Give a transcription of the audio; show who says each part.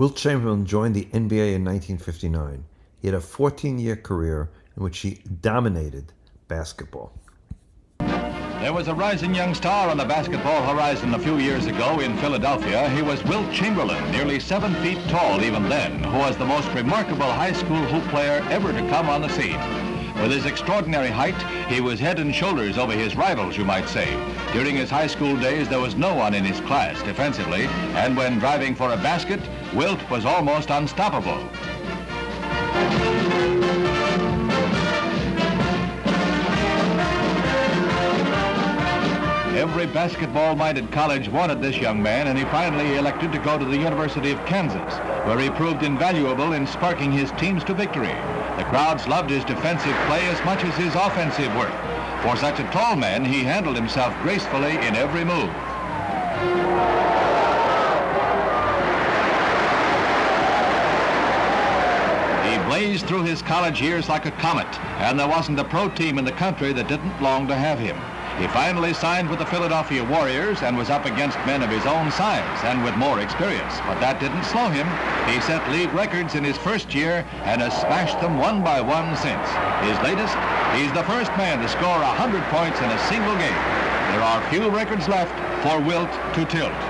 Speaker 1: Wilt Chamberlain joined the NBA in 1959. He had a 14-year career in which he dominated basketball.
Speaker 2: There was a rising young star on the basketball horizon a few years ago in Philadelphia. He was Wilt Chamberlain, nearly 7 feet tall even then, who was the most remarkable high school hoop player ever to come on the scene. With his extraordinary height, he was head and shoulders over his rivals, you might say. During his high school days, there was no one in his class defensively, and when driving for a basket, Wilt was almost unstoppable. Every basketball-minded college wanted this young man, and he finally elected to go to the University of Kansas, where he proved invaluable in sparking his teams to victory. The crowds loved his defensive play as much as his offensive work. For such a tall man, he handled himself gracefully in every move. He blazed through his college years like a comet, and there wasn't a pro team in the country that didn't long to have him. He finally signed with the Philadelphia Warriors and was up against men of his own size and with more experience. But that didn't slow him. He set league records in his first year and has smashed them one by one since. His latest, he's the first man to score 100 points in a single game. There are few records left for Wilt to tilt.